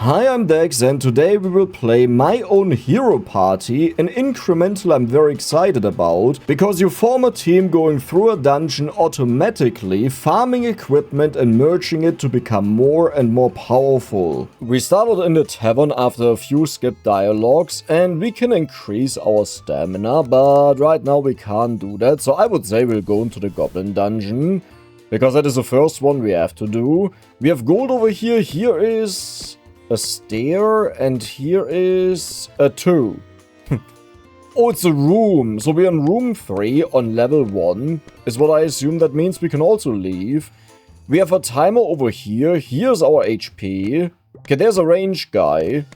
Hi, I'm Dex, and today we will play my own hero party, an incremental I'm very excited about, because you form a team going through a dungeon automatically, farming equipment and merging it to become more and more powerful. We started in the tavern after a few skipped dialogues, and we can increase our stamina, but right now we can't do that, so I would say we'll go into the goblin dungeon, because that is the first one we have to do. We have gold over here, here is a stair, and here is a 2. Oh, it's a room. So we're in room 3 on level 1, is what I assume that means. We can also leave. We have a timer over here. Here's our HP. Okay, there's a range guy.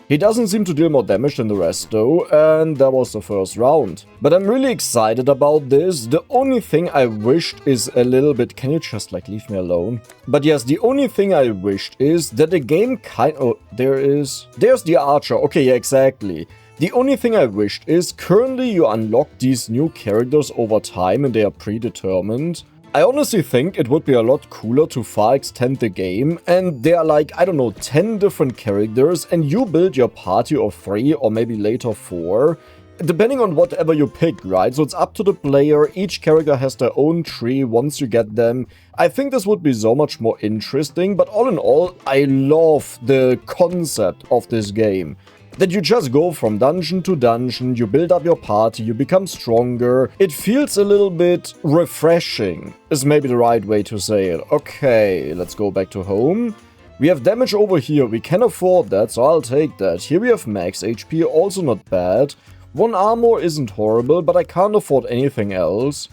He doesn't seem to deal more damage than the rest though, and that was the first round. But I'm really excited about this. The only thing I wished is a little bit... Can you just like leave me alone? But yes, the only thing I wished is that the game oh, there's the archer. Okay, yeah, exactly. The only thing I wished is currently you unlock these new characters over time and they are predetermined. I honestly think it would be a lot cooler to far extend the game, and there are like, I don't know, 10 different characters, and you build your party of 3 or maybe later 4, depending on whatever you pick, right? So it's up to the player, each character has their own tree once you get them. I think this would be so much more interesting, but all in all, I love the concept of this game. That you just go from dungeon to dungeon, you build up your party, you become stronger. It feels a little bit refreshing, is maybe the right way to say it. Okay, let's go back to home. We have damage over here, we can afford that, so I'll take that. Here we have max HP, also not bad. 1 armor isn't horrible, but I can't afford anything else.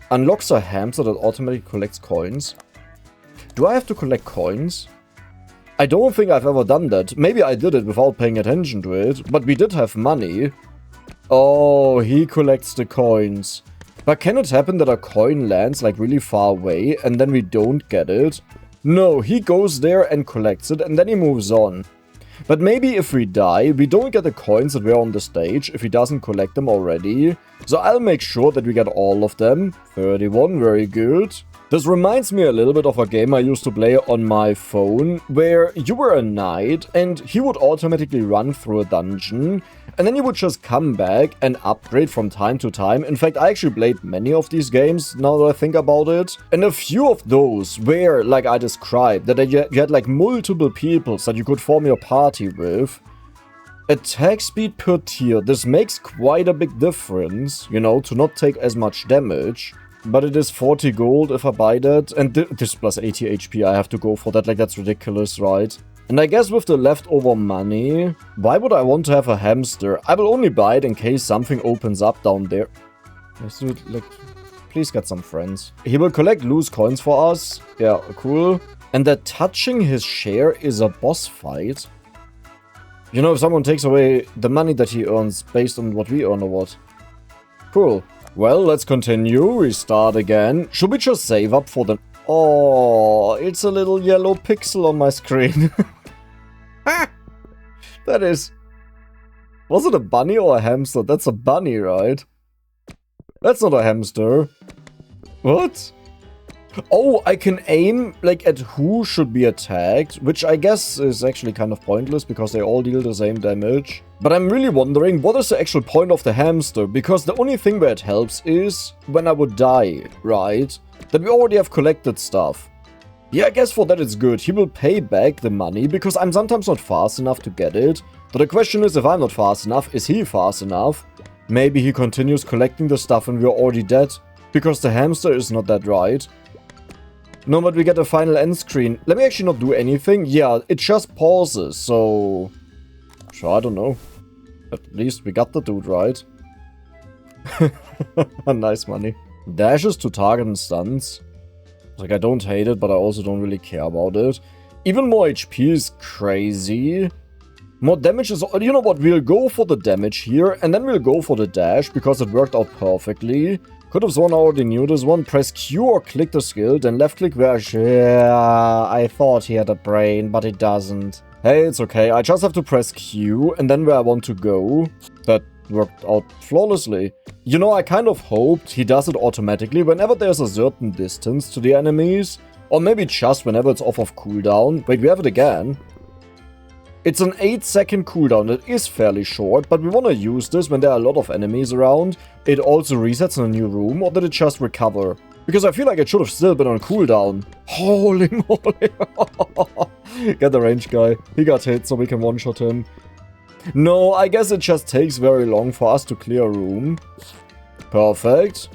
Unlocks a hamster that automatically collects coins. Do I have to collect coins? I don't think I've ever done that. Maybe I did it without paying attention to it, but we did have money. Oh, he collects the coins. But can it happen that a coin lands like really far away and then we don't get it? No, he goes there and collects it and then he moves on. But maybe if we die, we don't get the coins that were on the stage if he doesn't collect them already. So I'll make sure that we get all of them. 31, very good. This reminds me a little bit of a game I used to play on my phone, where you were a knight and he would automatically run through a dungeon, and then you would just come back and upgrade from time to time. In fact, I actually played many of these games, now that I think about it, and a few of those were, like I described, that you had like multiple peoples that you could form your party with. Attack speed per tier, this makes quite a big difference, you know, to not take as much damage. But it is 40 gold if I buy that, and this plus 80 HP, I have to go for that, like that's ridiculous, right? And I guess with the leftover money, why would I want to have a hamster? I will only buy it in case something opens up down there. Like, please get some friends. He will collect loose coins for us, yeah, cool. And that touching his share is a boss fight. You know, if someone takes away the money that he earns based on what we earn or what. Cool. Well, let's continue, restart again. Should we just save up for the... Oh, it's a little yellow pixel on my screen. That is... Was it a bunny or a hamster? That's a bunny, right? That's not a hamster. What? Oh, I can aim, like, at who should be attacked, which I guess is actually kind of pointless because they all deal the same damage. But I'm really wondering, what is the actual point of the hamster? Because the only thing where it helps is when I would die, right? That we already have collected stuff. Yeah, I guess for that it's good. He will pay back the money because I'm sometimes not fast enough to get it. But the question is, if I'm not fast enough, is he fast enough? Maybe he continues collecting the stuff and we're already dead. Because the hamster is not that right. No, but we get a final end screen. Let me actually not do anything. Yeah, it just pauses, so... Sure, I don't know. At least we got the dude right. Nice money. Dashes to target and stuns. Like, I don't hate it, but I also don't really care about it. Even more HP is crazy. More damage is... You know what? We'll go for the damage here, and then we'll go for the dash, because it worked out perfectly. Could have sworn I already knew this one. Press Q or click the skill, then left click where I thought he had a brain, but he doesn't. Hey, it's okay. I just have to press Q, and then where I want to go. That worked out flawlessly. You know, I kind of hoped he does it automatically whenever there's a certain distance to the enemies. Or maybe just whenever it's off of cooldown. Wait, we have it again. It's an 8-second cooldown. It is fairly short, but we want to use this when there are a lot of enemies around. It also resets in a new room, or did it just recover? Because I feel like it should have still been on cooldown. Holy moly. Get the range guy. He got hit, so we can one-shot him. No, I guess it just takes very long for us to clear a room. Perfect.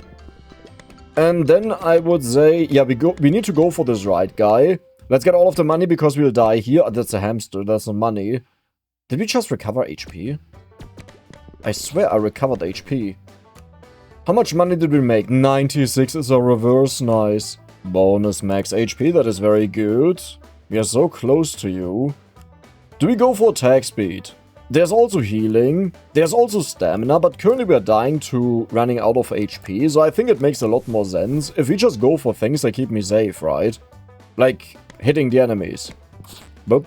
And then I would say, yeah, we need to go for this right guy. Let's get all of the money because we'll die here. That's a hamster, that's no money. Did we just recover HP? I swear I recovered HP. How much money did we make? 96 is a reverse, nice. Bonus max HP, that is very good. We are so close to you. Do we go for attack speed? There's also healing. There's also stamina, but currently we are dying to running out of HP, so I think it makes a lot more sense if we just go for things that keep me safe, right? Like hitting the enemies. Boop.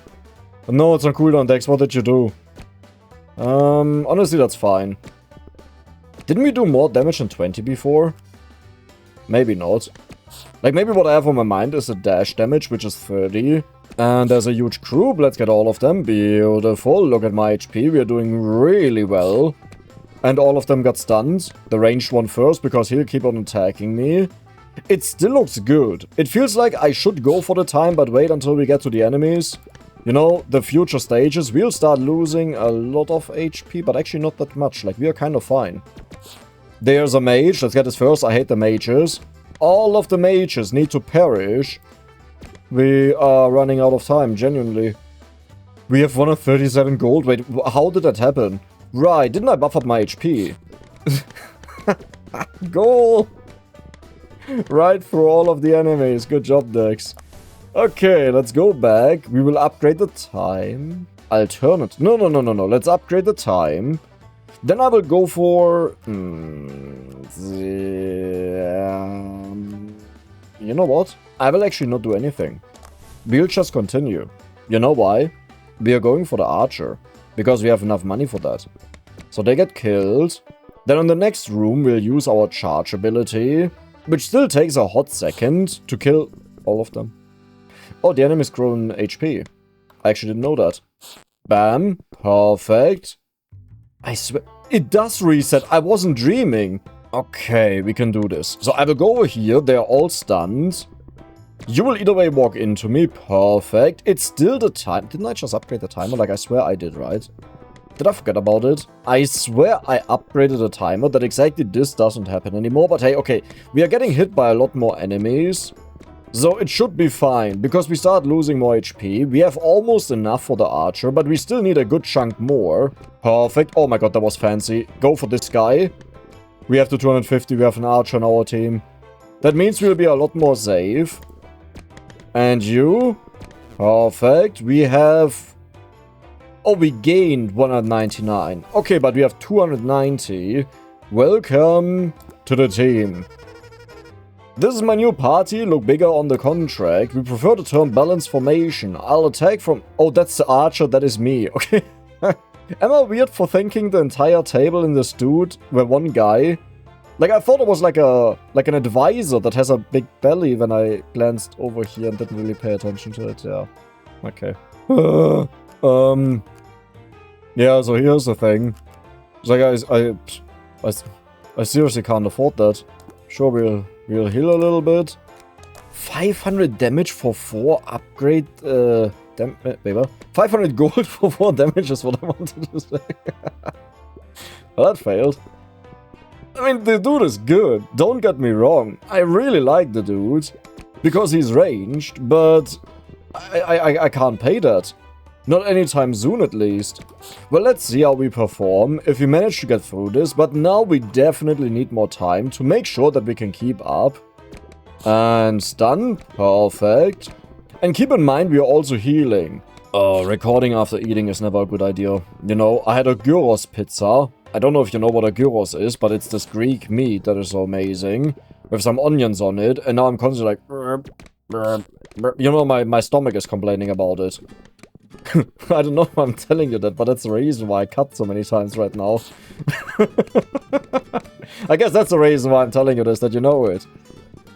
No, it's on cooldown, Dex. What did you do? Honestly, that's fine. Didn't we do more damage than 20 before? Maybe not. Like, maybe what I have on my mind is the dash damage, which is 30. And there's a huge group. Let's get all of them. Beautiful. Look at my HP. We are doing really well. And all of them got stunned. The ranged one first, because he'll keep on attacking me. It still looks good. It feels like I should go for the time, but wait until we get to the enemies. You know, the future stages, we'll start losing a lot of HP, but actually not that much. Like, we are kind of fine. There's a mage. Let's get this first. I hate the mages. All of the mages need to perish. We are running out of time, genuinely. We have 137 gold. Wait, how did that happen? Right, didn't I buff up my HP? Goal! Right through all of the enemies. Good job, Dex. Okay, let's go back. We will upgrade the time. Alternate. No. Let's upgrade the time. Then I will go for... you know what? I will actually not do anything. We'll just continue. You know why? We are going for the archer. Because we have enough money for that. So they get killed. Then in the next room we'll use our charge ability. Which still takes a hot second to kill all of them. Oh, the enemy's grown HP. I actually didn't know that. Bam. Perfect. I swear... It does reset. I wasn't dreaming. Okay, we can do this. So I will go over here. They are all stunned. You will either way walk into me. Perfect. It's still the time. Didn't I just upgrade the timer? Like, I swear I did, right? Did I forget about it? I swear I upgraded the timer that exactly this doesn't happen anymore. But hey, okay. We are getting hit by a lot more enemies. So it should be fine, because we start losing more HP. We have almost enough for the archer, but we still need a good chunk more. Perfect. Oh my god, that was fancy. Go for this guy. We have the 250, we have an archer on our team. That means we'll be a lot more safe. And you? Perfect. We have... Oh, we gained 199. Okay, but we have 290. Welcome to the team. This is my new party, look bigger on the contract. We prefer the term balanced formation. I'll attack from... Oh, that's the archer, that is me. Okay. Am I weird for thinking the entire table in this dude were one guy? Like, I thought it was like an advisor that has a big belly when I glanced over here and didn't really pay attention to it. Yeah. Okay. Yeah, so here's the thing. So guys, I seriously can't afford that. Sure, we'll heal a little bit. 500 damage for 4 upgrade, wait, 500 gold for 4 damage is what I wanted to say. Well, that failed. I mean, the dude is good, don't get me wrong. I really like the dude, because he's ranged, but I can't pay that. Not anytime soon, at least. Well, let's see how we perform, if we manage to get through this, but now we definitely need more time to make sure that we can keep up. And stun, perfect. And keep in mind, we are also healing. Recording after eating is never a good idea. You know, I had a gyros pizza. I don't know if you know what a gyros is, but it's this Greek meat that is so amazing. With some onions on it, and now I'm constantly like... You know, my stomach is complaining about it. I don't know why I'm telling you that, but that's the reason why I cut so many times right now. I guess that's the reason why I'm telling you this, that you know it.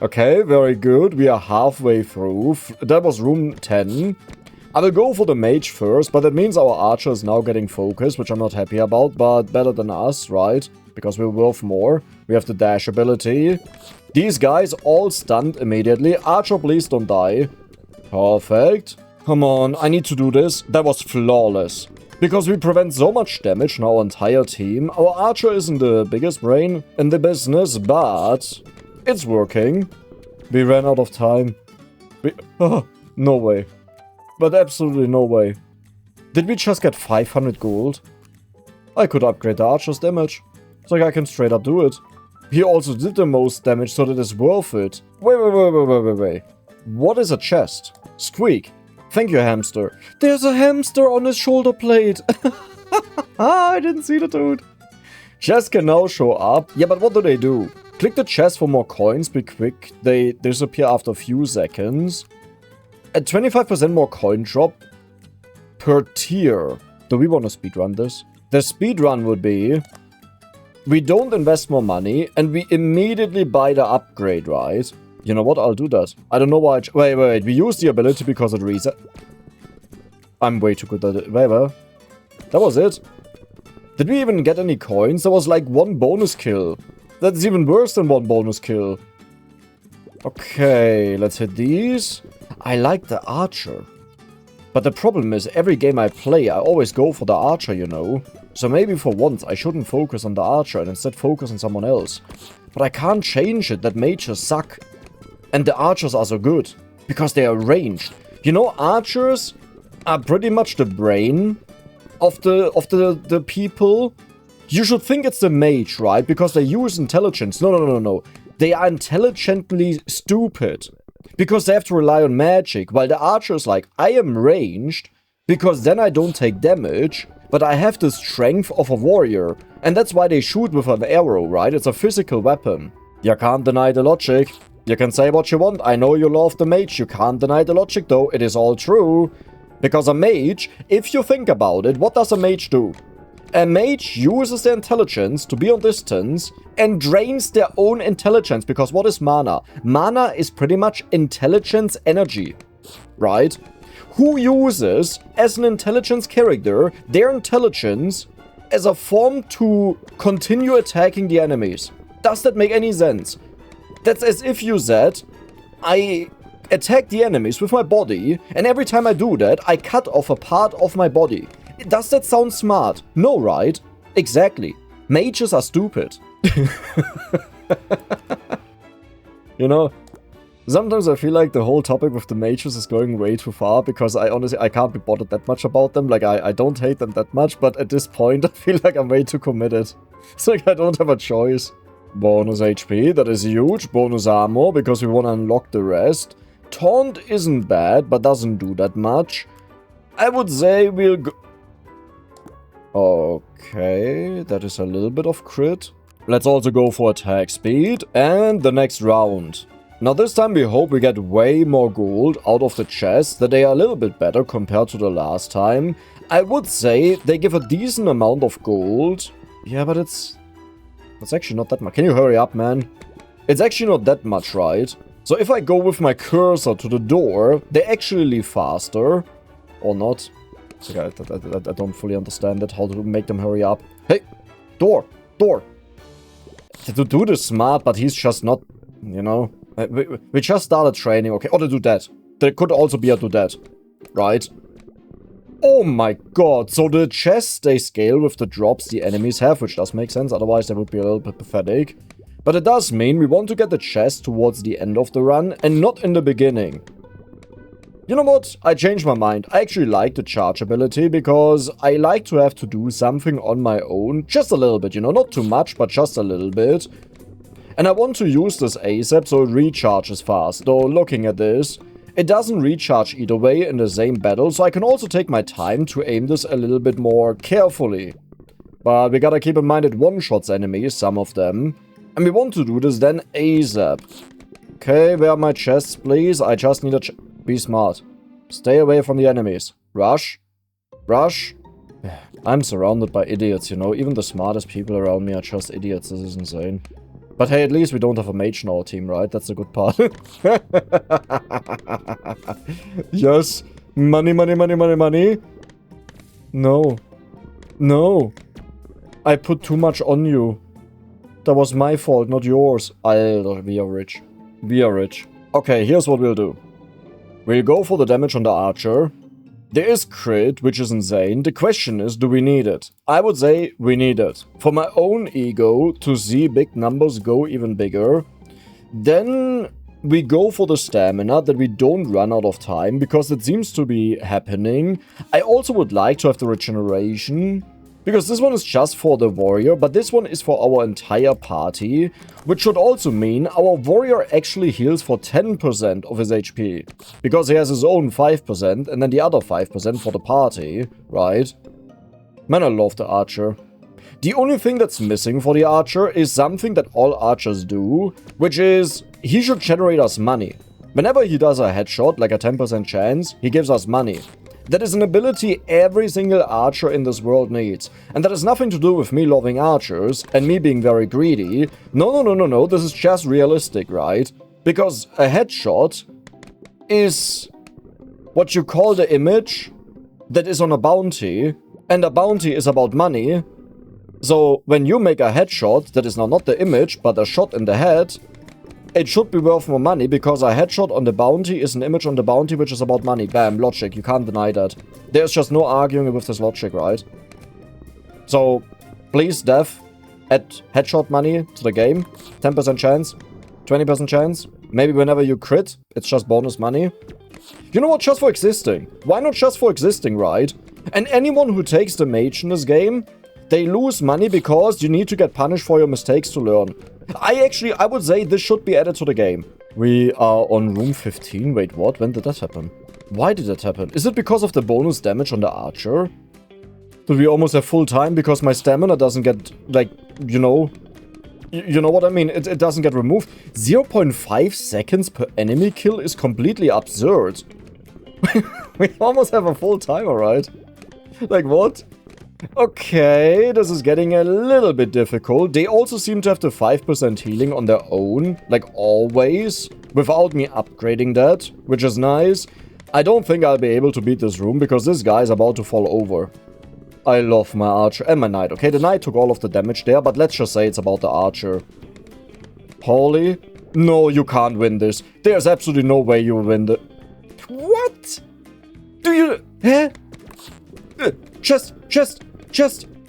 Okay, very good. We are halfway through. That was room 10. I will go for the mage first, but that means our archer is now getting focused, which I'm not happy about, but better than us, right? Because we're worth more. We have the dash ability. These guys all stunned immediately. Archer, please don't die. Perfect. Come on, I need to do this. That was flawless. Because we prevent so much damage in our entire team. Our archer isn't the biggest brain in the business, but it's working. We ran out of time. No way. But absolutely no way. Did we just get 500 gold? I could upgrade the archer's damage. So I can straight up do it. He also did the most damage, so that it's worth it. Wait. What is a chest? Squeak. Thank you, hamster. There's a hamster on his shoulder plate. I didn't see the dude. Chests can now show up. Yeah, but what do? Click the chest for more coins. Be quick. They disappear after a few seconds. At 25% more coin drop per tier. Do we want to speedrun this? The speedrun would be... we don't invest more money, and we immediately buy the upgrade, right? You know what? I'll do that. I don't know why... Wait. We use the ability because it reset... I'm way too good at it. Wait. That was it. Did we even get any coins? There was like one bonus kill. That's even worse than one bonus kill. Okay, let's hit these. I like the archer. But the problem is, every game I play, I always go for the archer, you know. So maybe for once, I shouldn't focus on the archer and instead focus on someone else. But I can't change it that mages suck. And the archers are so good. Because they are ranged. You know, archers are pretty much the brain of the people. You should think it's the mage, right? Because they use intelligence. No. They are intelligently stupid. Because they have to rely on magic. While the archer is like, I am ranged. Because then I don't take damage. But I have the strength of a warrior. And that's why they shoot with an arrow, right? It's a physical weapon. You can't deny the logic. You can say what you want. I know you love the mage. You can't deny the logic though. It is all true. Because a mage, if you think about it, what does a mage do? A mage uses their intelligence to be on distance and drains their own intelligence. Because what is mana? Mana is pretty much intelligence energy, right? Who uses, as an intelligence character, their intelligence as a form to continue attacking the enemies? Does that make any sense? That's as if you said, I attack the enemies with my body, and every time I do that, I cut off a part of my body. Does that sound smart? No, right? Exactly. Mages are stupid. You know, sometimes I feel like the whole topic with the mages is going way too far, because I can't be bothered that much about them. Like, I don't hate them that much, but at this point, I feel like I'm way too committed. It's like I don't have a choice. Bonus HP, that is huge. Bonus armor, because we want to unlock the rest. Taunt isn't bad, but doesn't do that much. I would say we'll go... Okay, that is a little bit of crit. Let's also go for attack speed and the next round. Now this time we hope we get way more gold out of the chests, that they are a little bit better compared to the last time. I would say they give a decent amount of gold. Yeah, but it's actually not that much. Can you hurry up, man? It's actually not that much, right? So if I go with my cursor to the door, they actually leave faster. Or not. Okay, I don't fully understand it, how to make them hurry up. Hey! Door! To do this smart, but he's just not, you know. We just started training, okay. Oh, they do that. There could also be a do that. Right? Oh my god. So the chests, they scale with the drops the enemies have, which does make sense. Otherwise, they would be a little bit pathetic. But it does mean we want to get the chest towards the end of the run and not in the beginning. You know what? I changed my mind. I actually like the charge ability because I like to have to do something on my own. Just a little bit, you know, not too much, but just a little bit. And I want to use this ASAP so it recharges fast. Though looking at this, it doesn't recharge either way in the same battle, so I can also take my time to aim this a little bit more carefully. But we gotta keep in mind it one-shots enemies, some of them. And we want to do this then ASAP. Okay, where are my chests, please? I just need a Be smart. Stay away from the enemies. Rush. Rush. I'm surrounded by idiots, you know. Even the smartest people around me are just idiots. This is insane. But hey, at least we don't have a mage in our team, right? That's a good part. Yes. Money, money, money, money, money. No. No. I put too much on you. That was my fault, not yours. We are rich. We are rich. Okay, here's what we'll do. We'll go for the damage on the archer. There is crit, which is insane. The question is, do we need it? I would say we need it. For my own ego, to see big numbers go even bigger. Then we go for the stamina, that we don't run out of time, because it seems to be happening. I also would like to have the regeneration, because this one is just for the warrior, but this one is for our entire party, which should also mean our warrior actually heals for 10% of his HP, because he has his own 5% and then the other 5% for the party, right? Man, I love the archer. The only thing that's missing for the archer is something that all archers do, which is he should generate us money. Whenever he does a headshot, like a 10% chance, he gives us money. That is an ability every single archer in this world needs. And that has nothing to do with me loving archers and me being very greedy. No, this is just realistic, right? Because a headshot is what you call the image that is on a bounty, and a bounty is about money. So when you make a headshot that is now not the image, but a shot in the head, it should be worth more money, because a headshot on the bounty is an image on the bounty which is about money. Bam, logic, you can't deny that. There's just no arguing with this logic, right? So, please, dev, add headshot money to the game. 10% chance, 20% chance. Maybe whenever you crit, it's just bonus money. You know what, just for existing. Why not just for existing, right? And anyone who takes the mage in this game, they lose money because you need to get punished for your mistakes to learn. I would say this should be added to the game. We are on room 15. Wait, what? When did that happen? Why did that happen? Is it because of the bonus damage on the archer? Did we almost have full time because my stamina doesn't get, like, you know what I mean? It doesn't get removed. 0.5 seconds per enemy kill is completely absurd. We almost have a full timer, right? Like, what? Okay, this is getting a little bit difficult. They also seem to have the 5% healing on their own, like always, without me upgrading that, which is nice. I don't think I'll be able to beat this room, because this guy is about to fall over. I love my archer and my knight. Okay, the knight took all of the damage there, but let's just say it's about the archer. Holy... No, you can't win this. There's absolutely no way you will win the... What? Do you... Huh? Chest!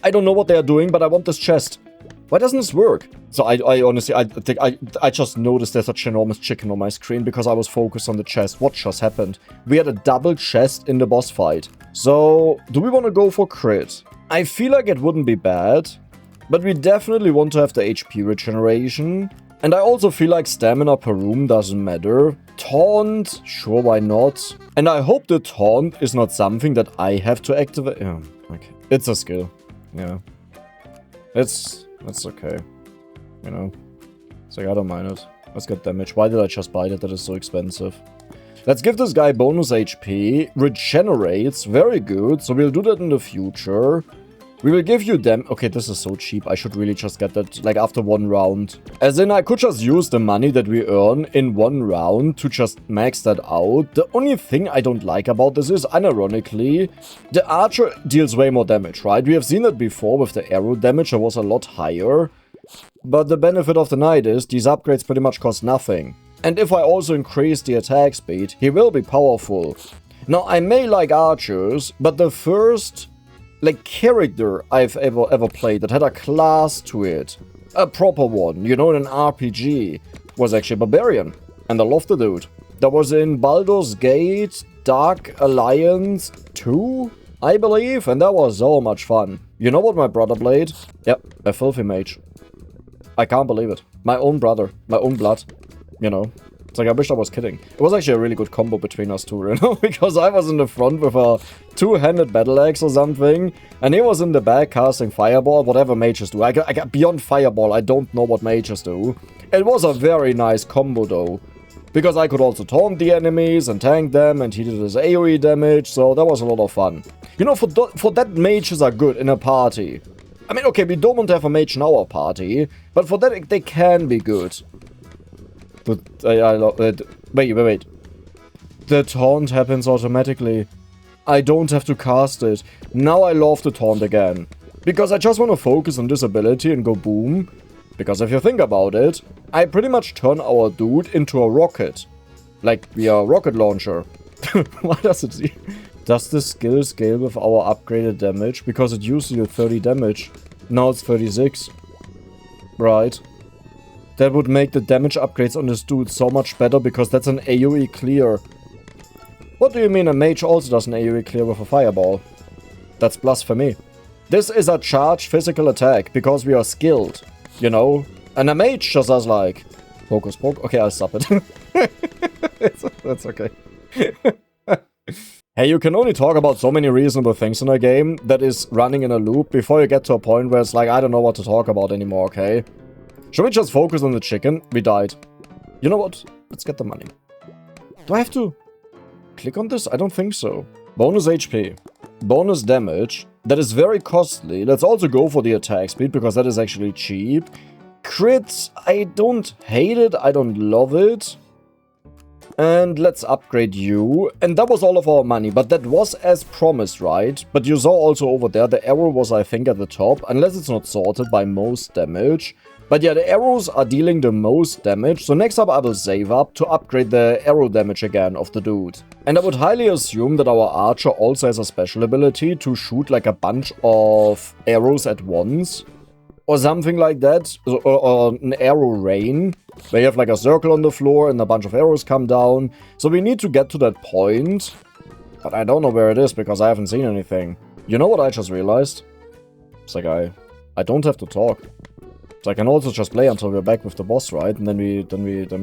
I don't know what they are doing, but I want this chest. Why doesn't this work? So I honestly, I just noticed there's such an enormous chicken on my screen because I was focused on the chest. What just happened? We had a double chest in the boss fight. So, do we want to go for crit? I feel like it wouldn't be bad, but we definitely want to have the HP regeneration. And I also feel like stamina per room doesn't matter. Taunt, sure, why not? And I hope the taunt is not something that I have to activate. Yeah, okay. It's a skill. Yeah. That's okay. You know. It's like, I don't mind it. Let's get damage. Why did I just buy that? That is so expensive. Let's give this guy bonus HP. Regenerates. Very good. So we'll do that in the future. We will give you them. Okay, this is so cheap. I should really just get that, like, after one round. As in, I could just use the money that we earn in one round to just max that out. The only thing I don't like about this is, unironically, the archer deals way more damage, right? We have seen that before with the arrow damage. It was a lot higher. But the benefit of the knight is, these upgrades pretty much cost nothing. And if I also increase the attack speed, he will be powerful. Now, I may like archers, but the first... like, character I've ever played that had a class to it, a proper one, you know, in an RPG, was actually Barbarian. And I love the dude. That was in Baldur's Gate Dark Alliance 2, I believe, and that was so much fun. You know what my brother played? Yep, a filthy mage. I can't believe it. My own brother, my own blood, you know. It's like, I wish I was kidding. It was actually a really good combo between us two, you know? Because I was in the front with a two-handed battle axe or something, and he was in the back casting fireball, whatever mages do. I got beyond fireball, I don't know what mages do. It was a very nice combo, though. Because I could also taunt the enemies and tank them, and he did his AoE damage, so that was a lot of fun. You know, for that, mages are good in a party. I mean, okay, we don't want to have a mage in our party, but for that, they can be good. But wait. The taunt happens automatically. I don't have to cast it. Now I love the taunt again. Because I just want to focus on this ability and go boom. Because if you think about it, I pretty much turn our dude into a rocket. Like, we are a rocket launcher. Why does it see? Does the skill scale with our upgraded damage? Because it used to do 30 damage. Now it's 36. Right. That would make the damage upgrades on this dude so much better because that's an AoE clear. What do you mean a mage also does an AoE clear with a fireball? That's blasphemy. This is a charged physical attack because we are skilled, you know? And a mage just does like... Focus, poke. Okay, I'll stop it. That's okay. Hey, you can only talk about so many reasonable things in a game that is running in a loop before you get to a point where it's like, I don't know what to talk about anymore, okay? Should we just focus on the chicken? We died. You know what? Let's get the money. Do I have to click on this? I don't think so. Bonus HP. Bonus damage. That is very costly. Let's also go for the attack speed because that is actually cheap. Crits. I don't hate it. I don't love it. And let's upgrade you. And that was all of our money. But that was as promised, right? But you saw also over there, the arrow was, I think, at the top. Unless it's not sorted by most damage. But yeah, the arrows are dealing the most damage. So next up, I will save up to upgrade the arrow damage again of the dude. And I would highly assume that our archer also has a special ability to shoot like a bunch of arrows at once. Or something like that. Or an arrow rain. Where you have like a circle on the floor and a bunch of arrows come down. So we need to get to that point. But I don't know where it is because I haven't seen anything. You know what I just realized? It's like I don't have to talk. So I can also just play until we're back with the boss, right? And then we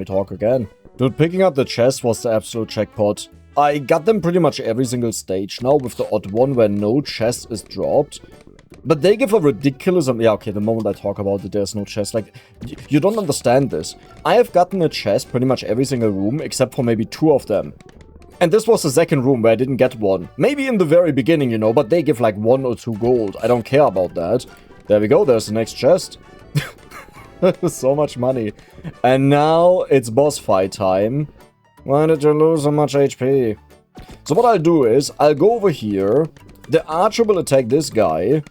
talk again. Dude, picking up the chest was the absolute jackpot. I got them pretty much every single stage now, with the odd one where no chest is dropped. But they give a ridiculous... Yeah, okay, the moment I talk about it, there's no chest. Like, you don't understand this. I have gotten a chest pretty much every single room, except for maybe 2 of them. And this was the second room where I didn't get one. Maybe in the very beginning, you know, but they give like 1 or 2 gold. I don't care about that. There we go, there's the next chest. So much money. And now it's boss fight time. Why did you lose so much HP? So what I'll do is, I'll go over here. The archer will attack this guy.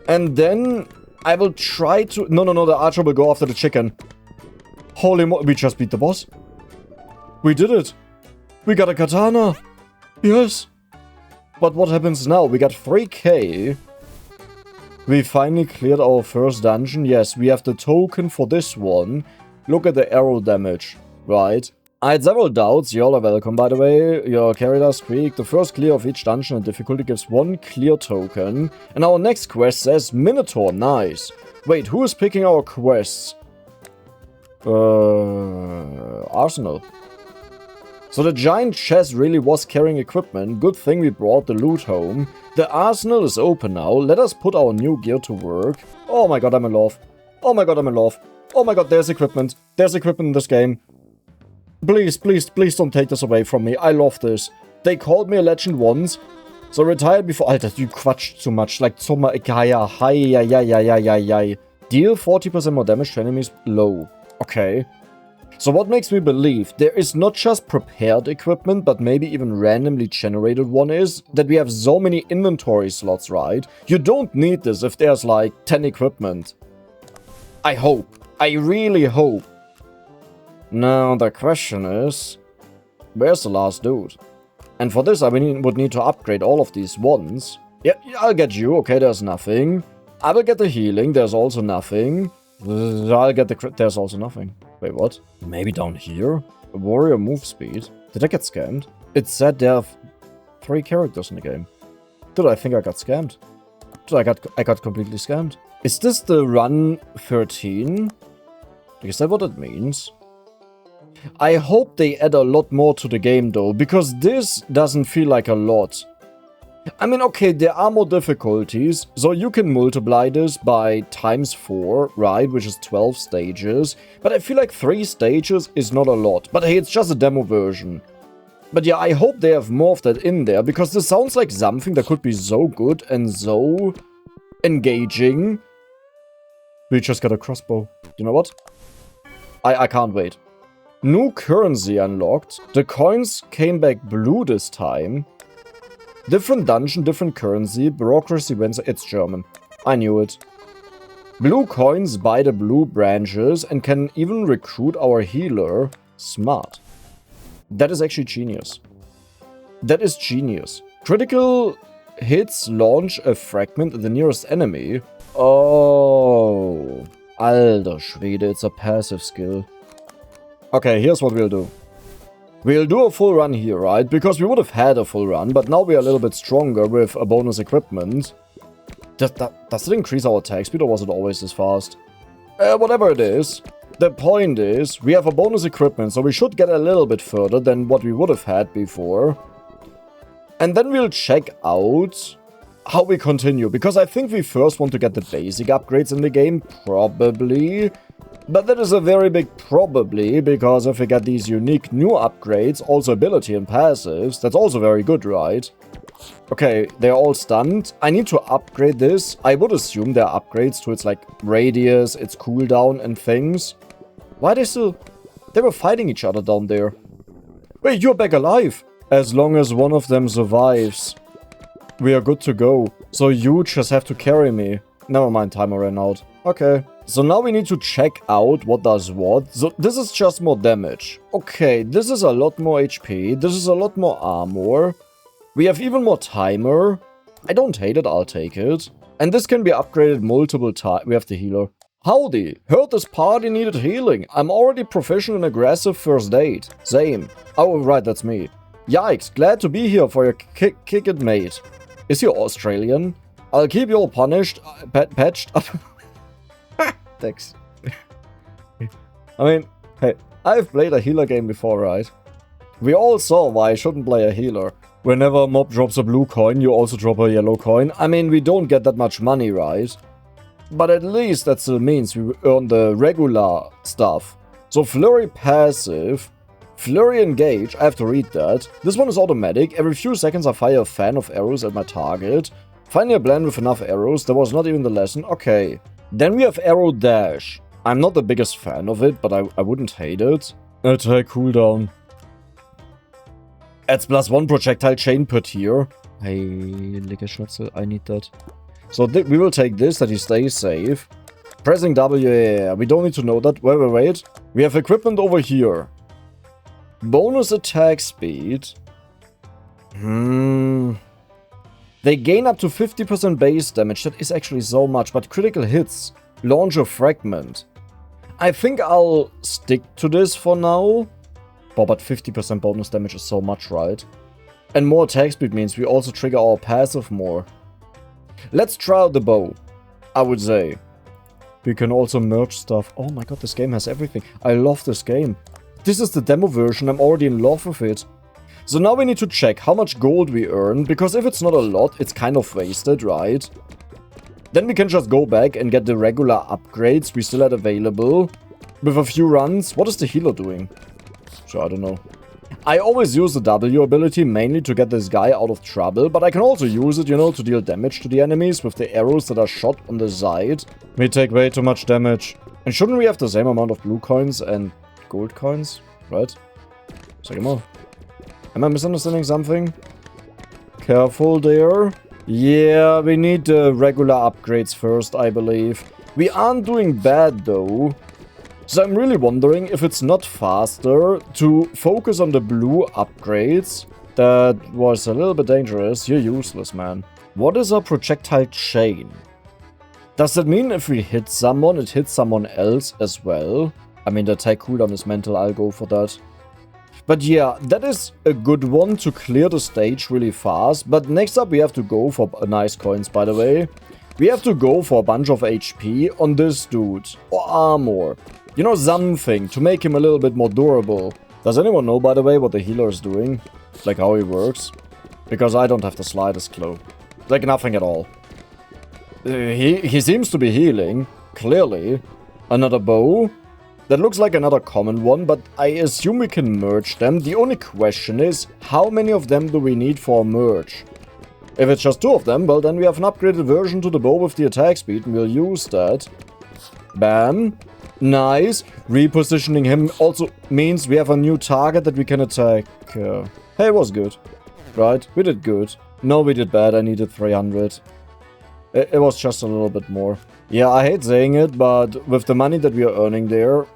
And then I will try to... No, the archer will go after the chicken. Holy mo... We just beat the boss. We did it. We got a katana. Yes. But what happens now? We got 3k. We finally cleared our first dungeon. Yes, we have the token for this one. Look at the arrow damage. Right. I had several doubts. You all are welcome, by the way. Your carried us quick. The first clear of each dungeon and difficulty gives 1 clear token. And our next quest says Minotaur. Nice. Wait, who is picking our quests? Arsenal. So the giant chest really was carrying equipment. Good thing we brought the loot home. The arsenal is open now. Let us put our new gear to work. Oh my god, I'm in love. Oh my god, I'm in love. Oh my god, there's equipment. There's equipment in this game. Please, please, please don't take this away from me. I love this. They called me a legend once. So retired before... Alter, you quatscht too much. Like, so much... Deal 40% more damage to enemies low. Okay. So what makes me believe there is not just prepared equipment, but maybe even randomly generated one is that we have so many inventory slots, right? You don't need this if there's like 10 equipment. I hope. I really hope. Now the question is, where's the last dude? And for this I would need to upgrade all of these ones. Yeah, I'll get you. Okay, there's nothing. I will get the healing. There's also nothing. I'll get the crit. There's also nothing. Wait, what? Maybe down here? Warrior move speed. Did I get scammed? It said there are 3 characters in the game. Dude, I think I got scammed. Dude, I got completely scammed. Is this the run 13? Is that what it means? I hope they add a lot more to the game though, because this doesn't feel like a lot. I mean, okay, there are more difficulties, so you can multiply this by ×4, right, which is 12 stages, but I feel like 3 stages is not a lot. But hey, it's just a demo version. But yeah, I hope they have more of that in there, because this sounds like something that could be so good and so engaging. We just got a crossbow. You know what? I can't wait. New currency unlocked. The coins came back blue this time. Different dungeon, different currency, bureaucracy wins. It's German. I knew it. Blue coins buy the blue branches and can even recruit our healer. Smart. That is actually genius. That is genius. Critical hits launch a fragment at the nearest enemy. Oh. Alter Schwede, it's a passive skill. Okay, here's what we'll do. We'll do a full run here, right? Because we would have had a full run, but now we are a little bit stronger with a bonus equipment. Does it increase our attack speed, or was it always this fast? Whatever it is. The point is, we have a bonus equipment, so we should get a little bit further than what we would have had before. And then we'll check out how we continue, because I think we first want to get the basic upgrades in the game, probably. But that is a very big probably, because if we get these unique new upgrades, also ability and passives, that's also very good, right? Okay, they're all stunned. I need to upgrade this. I would assume there are upgrades to its, like, radius, its cooldown and things. Why are they still... They were fighting each other down there. Wait, you're back alive! As long as one of them survives, we are good to go. So you just have to carry me. Never mind, timer ran out. Okay. So now we need to check out what does what. So this is just more damage. Okay, this is a lot more HP. This is a lot more armor. We have even more timer. I don't hate it, I'll take it. And this can be upgraded multiple times. We have the healer. Howdy, heard this party needed healing. I'm already proficient in aggressive first aid. Same. Oh, right, that's me. Yikes, glad to be here for your kick it mate. Is he Australian? I'll keep you all punished, patched up. Thanks. I mean, hey, I've played a healer game before, right? We all saw why I shouldn't play a healer. Whenever a mob drops a blue coin, you also drop a yellow coin. I mean, we don't get that much money, right? But at least that still means we earn the regular stuff. So Flurry passive, Flurry engage, I have to read that. This one is automatic. Every few seconds I fire a fan of arrows at my target. Finding a blend with enough arrows, that was not even the lesson. Okay. Then we have arrow dash. I'm not the biggest fan of it, but I wouldn't hate it. Attack cooldown. Adds +1 projectile chain per tier. Hey, Lickerschnitzel, I need that. So we will take this, that he stays safe. Pressing W, yeah, we don't need to know that. Wait. We have equipment over here. Bonus attack speed. They gain up to 50% base damage. That is actually so much, but critical hits launch a fragment. I think I'll stick to this for now. Oh, but 50% bonus damage is so much, right? And more attack speed means we also trigger our passive more. Let's try out the bow, I would say. We can also merge stuff. Oh my god, this game has everything. I love this game. This is the demo version. I'm already in love with it. So now we need to check how much gold we earn, because if it's not a lot, it's kind of wasted, right? Then we can just go back and get the regular upgrades we still had available. With a few runs. What is the healer doing? So I don't know. I always use the W ability mainly to get this guy out of trouble, but I can also use it, you know, to deal damage to the enemies with the arrows that are shot on the side. We take way too much damage. And shouldn't we have the same amount of blue coins and gold coins? Right? Sag mal. Am I misunderstanding something? Careful there. Yeah, we need the regular upgrades first, I believe. We aren't doing bad though. So I'm really wondering if it's not faster to focus on the blue upgrades. That was a little bit dangerous. You're useless, man. What is our projectile chain? Does that mean if we hit someone, it hits someone else as well? I mean, the attack cooldown is mental, I'll go for that. But yeah, that is a good one to clear the stage really fast. But next up we have to go for nice coins, by the way. We have to go for a bunch of HP on this dude. Or armor. You know, something to make him a little bit more durable. Does anyone know, by the way, what the healer is doing? Like how he works? Because I don't have the slightest clue. Like nothing at all. He seems to be healing. Clearly. Another bow. That looks like another common one, but I assume we can merge them. The only question is, how many of them do we need for a merge? If it's just 2 of them, well then we have an upgraded version to the bow with the attack speed and we'll use that. Bam. Nice. Repositioning him also means we have a new target that we can attack. Hey, it was good. Right? We did good. No, we did bad. I needed 300. It was just a little bit more. Yeah, I hate saying it, but with the money that we are earning there,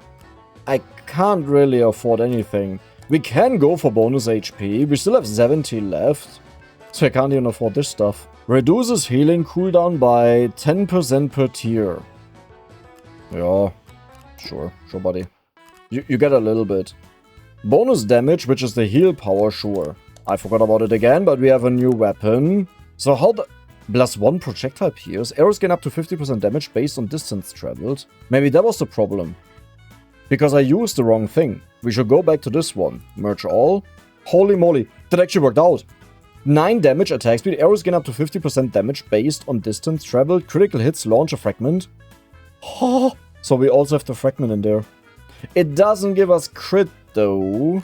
I can't really afford anything. We can go for bonus HP. We still have 70 left. So I can't even afford this stuff. Reduces healing cooldown by 10% per tier. Yeah, sure, buddy. You get a little bit. Bonus damage, which is the heal power, sure. I forgot about it again, but we have a new weapon. So how the... +1 projectile pierce. Arrows gain up to 50% damage based on distance traveled. Maybe that was the problem. Because I used the wrong thing. We should go back to this one. Merge all. Holy moly, that actually worked out. 9 damage attack speed. Arrows gain up to 50% damage based on distance traveled. Critical hits launch a fragment. Oh, so we also have the fragment in there. It doesn't give us crit though.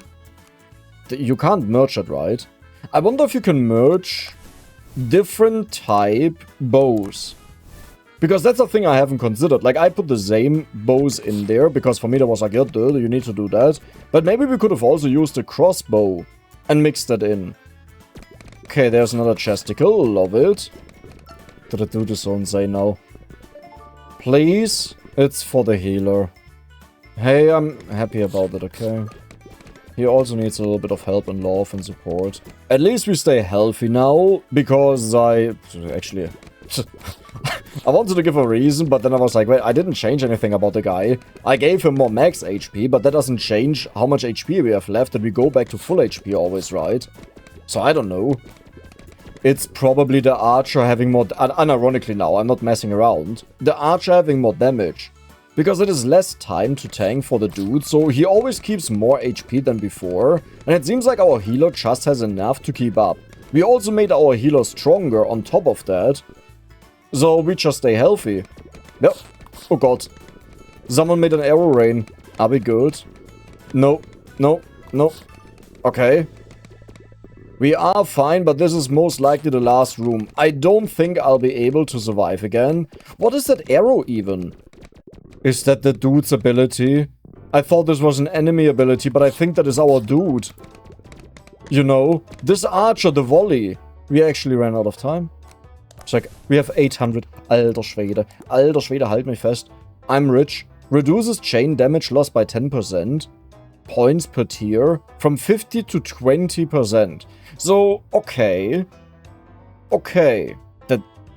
You can't merge it, right? I wonder if you can merge different type bows. Because that's a thing I haven't considered. Like, I put the same bows in there because for me that was like, yeah, duh, you need to do that. But maybe we could have also used a crossbow and mixed that in. Okay, there's another chesticle. Love it. Did it do this so insane now? Please, it's for the healer. Hey, I'm happy about it, okay? He also needs a little bit of help and love and support. At least we stay healthy now, because actually... I wanted to give a reason, but then I was like, wait, I didn't change anything about the guy. I gave him more max HP, but that doesn't change how much HP we have left, and we go back to full HP always, right? So I don't know. It's probably the archer having more... unironically now, I'm not messing around. The archer having more damage. Because it is less time to tank for the dude, so he always keeps more HP than before. And it seems like our healer just has enough to keep up. We also made our healer stronger on top of that. So we just stay healthy. Yep. Oh god. Someone made an arrow rain. Are we good? No. No. No. Okay. We are fine, but this is most likely the last room. I don't think I'll be able to survive again. What is that arrow even? Is that the dude's ability? I thought this was an enemy ability, but I think that is our dude. You know? This archer, the volley. We actually ran out of time. Check. We have 800. Alter Schwede. Alter Schwede, halt mich fest. I'm rich. Reduces chain damage loss by 10%. Points per tier. From 50 to 20%. So, okay. Okay.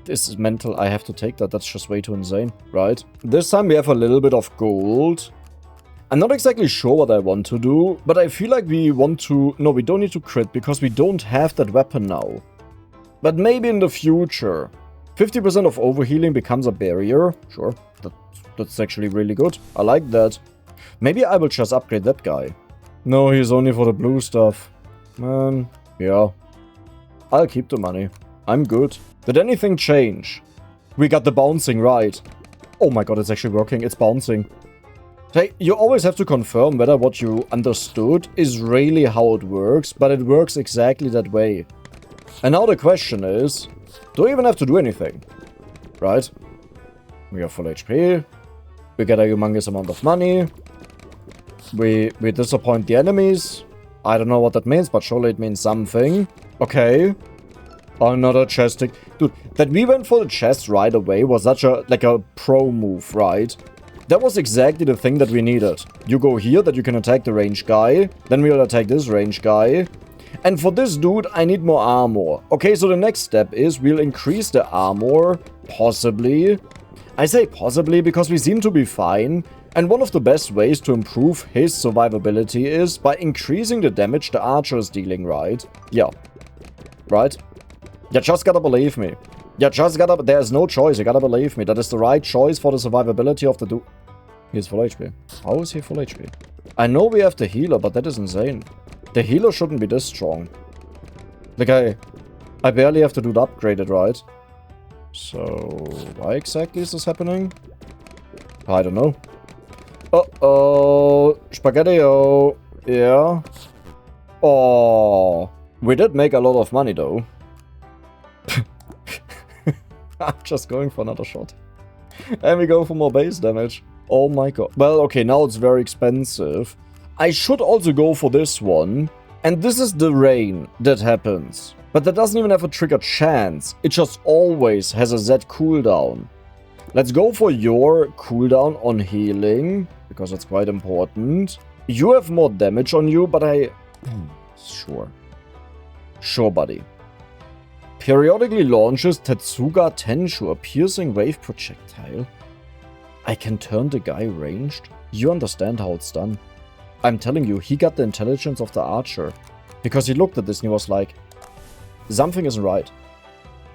This is mental. I have to take that. That's just way too insane, right? This time we have a little bit of gold. I'm not exactly sure what I want to do, but I feel like we want to... No, we don't need to crit because we don't have that weapon now. But maybe in the future. 50% of overhealing becomes a barrier. Sure, that's actually really good. I like that. Maybe I will just upgrade that guy. No, he's only for the blue stuff. Man, yeah. I'll keep the money. I'm good. Did anything change? We got the bouncing right. Oh my god, it's actually working. It's bouncing. Hey, you always have to confirm whether what you understood is really how it works, but it works exactly that way. And now the question is, do we even have to do anything? Right? We have full HP. We get a humongous amount of money. We disappoint the enemies. I don't know what that means, but surely it means something. Okay. Another chest. Dude, that we went for the chest right away was such a, like a pro move, right? That was exactly the thing that we needed. You go here, that you can attack the range guy. Then we'll attack this range guy. And for this dude, I need more armor. Okay, so the next step is we'll increase the armor. Possibly. I say possibly because we seem to be fine. And one of the best ways to improve his survivability is by increasing the damage the archer is dealing, right? Yeah. Right? You just gotta believe me. You just gotta... There's no choice. You gotta believe me. That is the right choice for the survivability of the dude. He's full HP. How is he full HP? I know we have the healer, but that is insane. The healer shouldn't be this strong. Like, I barely have to do the upgraded, right? So, why exactly is this happening? I don't know. Uh-oh. Spaghetti-o. Yeah. Oh. We did make a lot of money, though. I'm just going for another shot. And we go for more base damage. Oh my god. Well, okay, now it's very expensive. I should also go for this one. And this is the rain that happens. But that doesn't even have a trigger chance. It just always has a Z cooldown. Let's go for your cooldown on healing, because that's quite important. You have more damage on you, but I... Sure. Sure, buddy. Periodically launches Tetsuga Tenshu, a piercing wave projectile. I can turn the guy ranged? You understand how it's done. I'm telling you, he got the intelligence of the archer. Because he looked at this and he was like, something isn't right.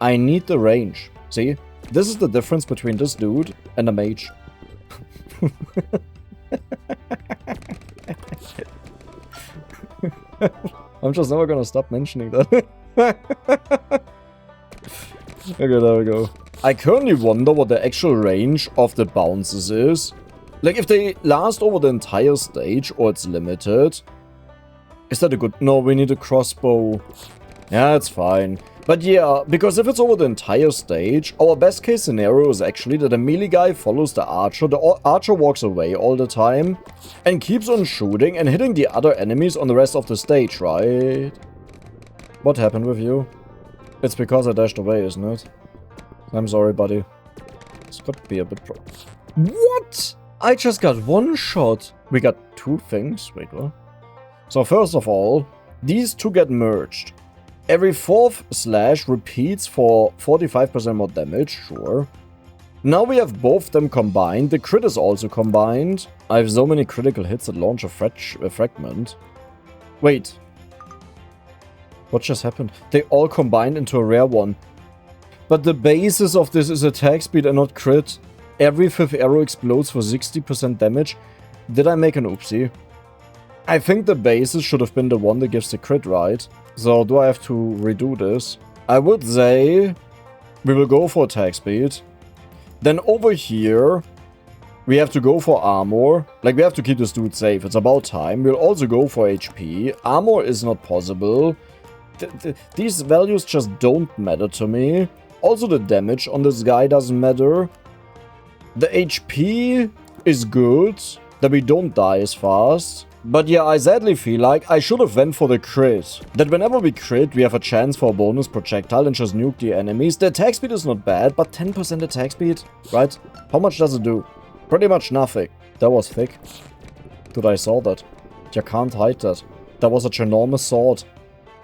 I need the range. See? This is the difference between this dude and a mage. I'm just never gonna stop mentioning that. Okay, there we go. I currently wonder what the actual range of the bounces is. Like, if they last over the entire stage, or it's limited. Is that a good... No, we need a crossbow. Yeah, it's fine. But yeah, because if it's over the entire stage, our best case scenario is actually that a melee guy follows the archer walks away all the time, and keeps on shooting and hitting the other enemies on the rest of the stage, right? What happened with you? It's because I dashed away, isn't it? I'm sorry, buddy. This could be a bit What? I just got one shot. We got two things. Wait, what? So first of all, these two get merged. Every fourth slash repeats for 45% more damage, sure. Now we have both them combined. The crit is also combined. I have so many critical hits that launch a fragment. Wait. What just happened? They all combined into a rare one. But the basis of this is attack speed and not crit. Every fifth arrow explodes for 60% damage. Did I make an oopsie? I think the basis should have been the one that gives the crit, right? So do I have to redo this? I would say we will go for attack speed. Then over here, we have to go for armor. Like, we have to keep this dude safe. It's about time. We'll also go for HP. Armor is not possible. These values just don't matter to me. Also, the damage on this guy doesn't matter. The HP is good, that we don't die as fast. But yeah, I sadly feel like I should have went for the crit. That whenever we crit, we have a chance for a bonus projectile and just nuke the enemies. The attack speed is not bad, but 10% attack speed, right? How much does it do? Pretty much nothing. That was thick. Dude, I saw that. You can't hide that. There was a ginormous sword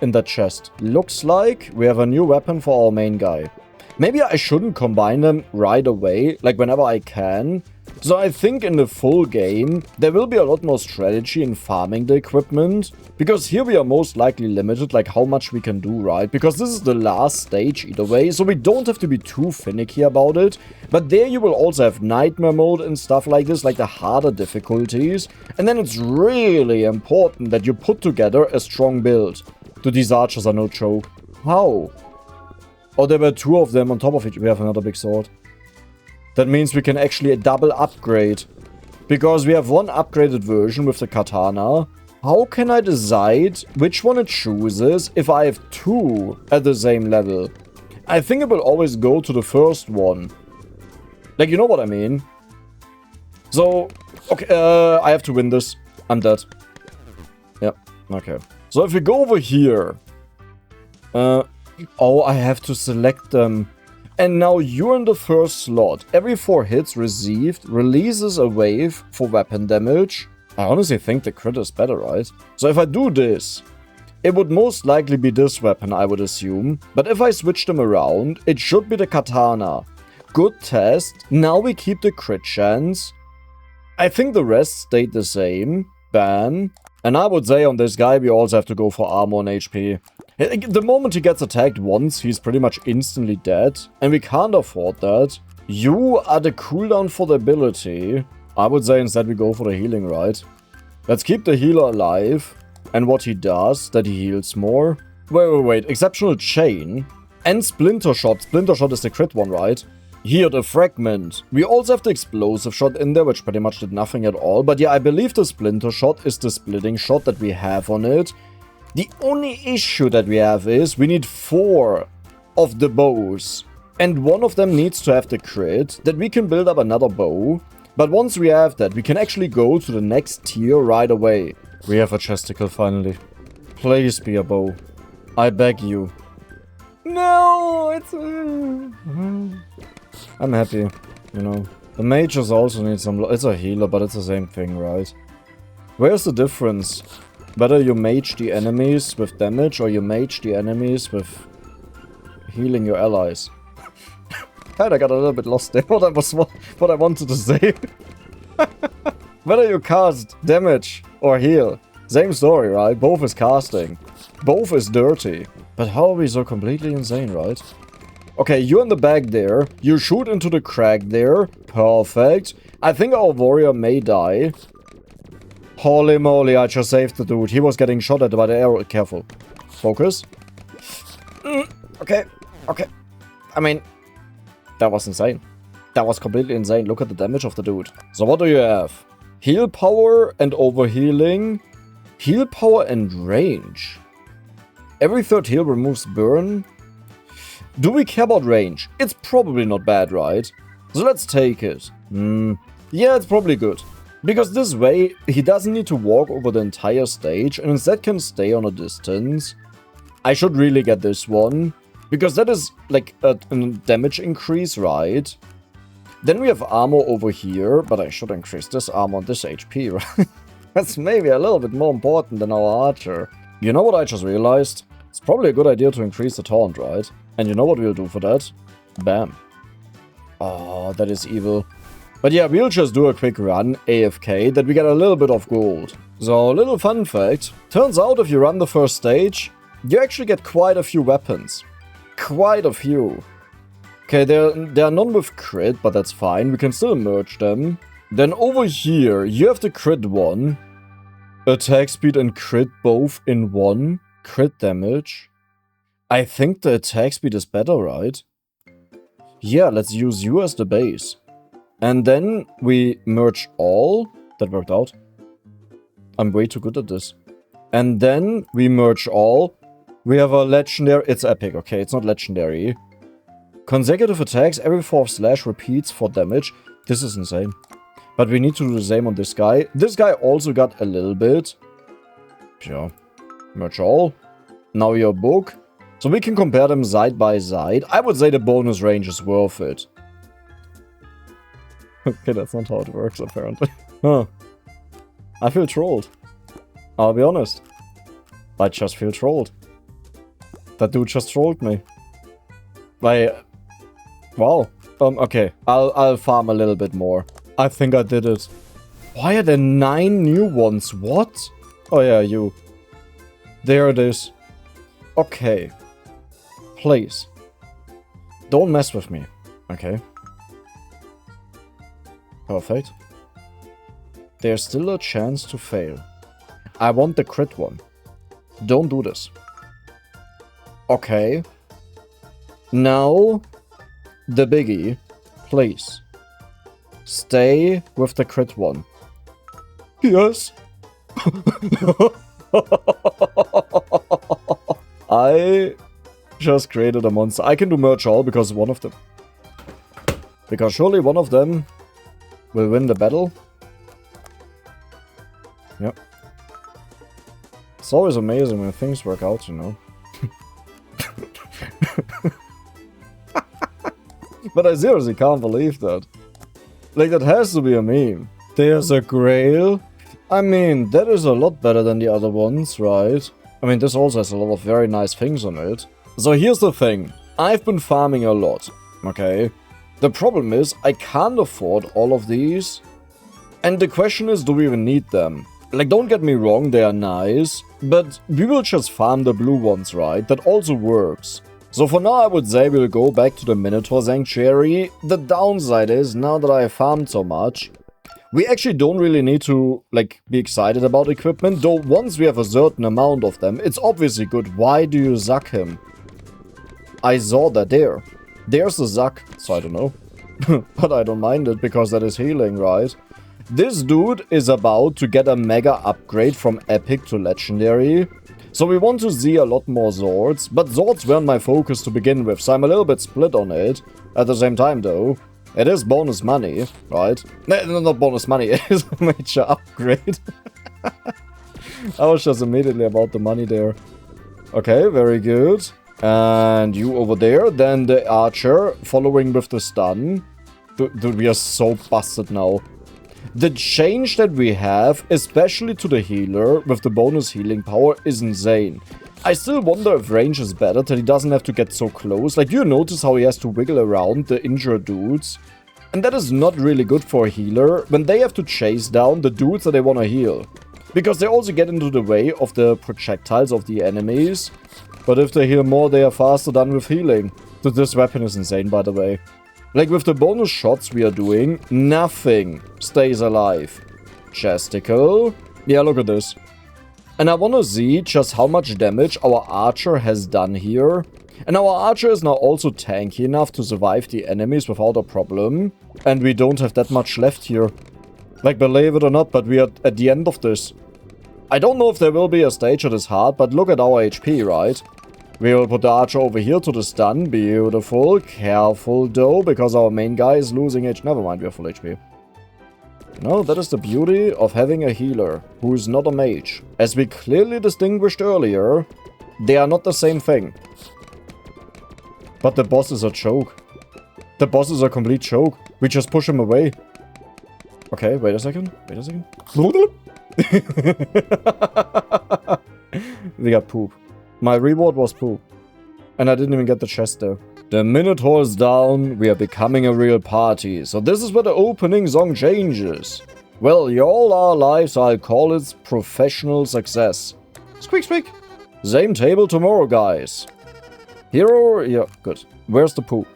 in that chest. Looks like we have a new weapon for our main guy. Maybe I shouldn't combine them right away, like whenever I can. So I think in the full game, there will be a lot more strategy in farming the equipment. Because here we are most likely limited, like how much we can do, right? Because this is the last stage either way, so we don't have to be too finicky about it. But there you will also have nightmare mode and stuff like this, like the harder difficulties. And then it's really important that you put together a strong build. Dude, these archers are no joke. How? Oh, there were two of them on top of each. We have another big sword. That means we can actually double upgrade. Because we have one upgraded version with the katana. How can I decide which one it chooses if I have two at the same level? I think it will always go to the first one. Like, you know what I mean? So, okay, I have to win this. I'm dead. Yep, okay. So if we go over here... oh, I have to select them. And now you're in the first slot. Every 4 hits received releases a wave for weapon damage. I honestly think the crit is better, right? So if I do this, it would most likely be this weapon, I would assume. But if I switch them around, it should be the katana. Good test. Now we keep the crit chance. I think the rest stayed the same. Bam. And I would say on this guy, we also have to go for armor and HP. The moment he gets attacked once, he's pretty much instantly dead. And we can't afford that. You are the cooldown for the ability. I would say instead we go for the healing, right? Let's keep the healer alive. And what he does, that he heals more. Wait. Exceptional chain. And splinter shot. Splinter shot is the crit one, right? Here, the fragment. We also have the explosive shot in there, which pretty much did nothing at all. But yeah, I believe the splinter shot is the splitting shot that we have on it. The only issue that we have is we need 4 of the bows. And one of them needs to have the crit, that we can build up another bow. But once we have that, we can actually go to the next tier right away. We have a chesticle finally. Please be a bow. I beg you. No, it's... I'm happy, you know. The mages also need some... It's a healer, but it's the same thing, right? Where's the difference? Whether you mage the enemies with damage or you mage the enemies with healing your allies. Kinda got a little bit lost there, what I wanted to say. Whether you cast damage or heal. Same story, right? Both is casting. Both is dirty. But how are we so completely insane, right? Okay, you're in the back there. You shoot into the crack there. Perfect. I think our warrior may die. Holy moly, I just saved the dude. He was getting shot at by the arrow. Careful. Focus. Okay. Okay. I mean, that was insane. That was completely insane. Look at the damage of the dude. So what do you have? Heal power and overhealing. Heal power and range. Every third heal removes burn. Do we care about range? It's probably not bad, right? So let's take it. Yeah, it's probably good. Because this way, he doesn't need to walk over the entire stage and instead can stay on a distance. I should really get this one. Because that is like a damage increase, right? Then we have armor over here, but I should increase this armor on this HP, right? That's maybe a little bit more important than our archer. You know what I just realized? It's probably a good idea to increase the taunt, right? And you know what we'll do for that? Bam. Oh, that is evil. But yeah, we'll just do a quick run, AFK, that we get a little bit of gold. So, little fun fact. Turns out if you run the first stage, you actually get quite a few weapons. Quite a few. Okay, there are none with crit, but that's fine. We can still merge them. Then over here, you have the crit one. Attack speed and crit both in one. Crit damage. I think the attack speed is better, right? Yeah, let's use you as the base. And then we merge all. That worked out. I'm way too good at this. And then we merge all. We have a legendary... It's epic, okay? It's not legendary. Consecutive attacks, every fourth slash repeats for damage. This is insane. But we need to do the same on this guy. This guy also got a little bit. Sure. Merge all. Now your book. So we can compare them side by side. I would say the bonus range is worth it. Okay, that's not how it works, apparently. Huh. I feel trolled. I'll be honest. I just feel trolled. That dude just trolled me. Wow. Okay. I'll farm a little bit more. I think I did it. Why are there 9 new ones? What? Oh yeah, you. There it is. Okay. Please. Don't mess with me. Okay. Perfect. There's still a chance to fail. I want the crit one. Don't do this. Okay. Now, the biggie. Please. Stay with the crit one. Yes. I just created a monster. I can do merge all because one of them... Because surely one of them will win the battle. Yep. It's always amazing when things work out, you know. But I seriously can't believe that. Like, that has to be a meme. There's a grail. I mean, that is a lot better than the other ones, right? I mean, this also has a lot of very nice things on it. So here's the thing. I've been farming a lot, okay? The problem is, I can't afford all of these. And the question is, do we even need them? Like, don't get me wrong, they are nice. But we will just farm the blue ones, right? That also works. So for now, I would say we'll go back to the Minotaur Sanctuary. The downside is, now that I farmed so much, we actually don't really need to, like, be excited about equipment. Though once we have a certain amount of them, it's obviously good. Why do you suck him? I saw that there. There's the Zack, so I don't know. But I don't mind it, because that is healing, right? This dude is about to get a mega upgrade from epic to legendary. So we want to see a lot more swords, but swords weren't my focus to begin with, so I'm a little bit split on it. At the same time though, it is bonus money, right? No, not bonus money, it is a major upgrade. I was just immediately about the money there. Okay, very good. And you over there. Then the archer following with the stun. Dude, we are so busted now. The change that we have, especially to the healer, with the bonus healing power, is insane. I still wonder if range is better, that he doesn't have to get so close. Like, do you notice how he has to wiggle around the injured dudes? And that is not really good for a healer, when they have to chase down the dudes that they want to heal. Because they also get into the way of the projectiles of the enemies. But if they heal more, they are faster done with healing. So this weapon is insane, by the way. Like, with the bonus shots we are doing, nothing stays alive. Chesticle. Yeah, look at this. And I want to see just how much damage our archer has done here. And our archer is now also tanky enough to survive the enemies without a problem. And we don't have that much left here. Like, believe it or not, but we are at the end of this. I don't know if there will be a stage that is hard, but look at our HP, right? We will put the archer over here to the stun. Beautiful. Careful, though, because our main guy is losing HP. Never mind, we have full HP. No, that is the beauty of having a healer who is not a mage. As we clearly distinguished earlier, they are not the same thing. But the boss is a joke. The boss is a complete joke. We just push him away. Okay, wait a second. Wait a second. We got poop. My reward was poop. And I didn't even get the chest there. The Minotaur is down. We are becoming a real party. So this is where the opening song changes. Well, you all are alive, so I'll call it professional success. Squeak, squeak. Same table tomorrow, guys. Hero, yeah, good. Where's the poop?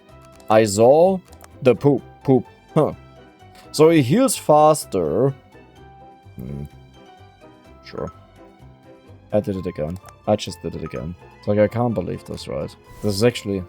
I saw the poop. Poop. Huh. So he heals faster. Sure. I did it again. I just did it again. It's like, I can't believe this, right? This is actually...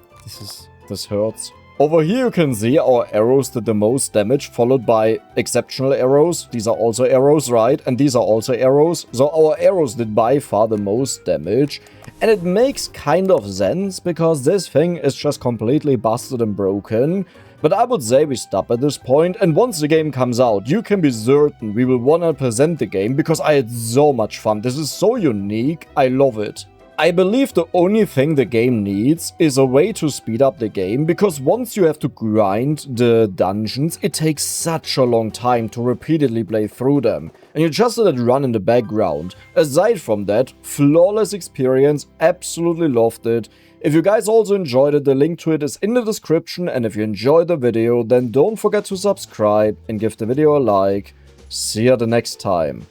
This hurts. Over here you can see our arrows did the most damage, followed by exceptional arrows. These are also arrows, right? And these are also arrows. So our arrows did by far the most damage. And it makes kind of sense, because this thing is just completely busted and broken. But I would say we stop at this point, and once the game comes out, you can be certain we will 100% the game, because I had so much fun. This is so unique, I love it. I believe the only thing the game needs is a way to speed up the game, because once you have to grind the dungeons, it takes such a long time to repeatedly play through them, and you just let it run in the background. Aside from that, flawless experience, absolutely loved it. If you guys also enjoyed it, the link to it is in the description, and if you enjoyed the video, then don't forget to subscribe and give the video a like. See you the next time.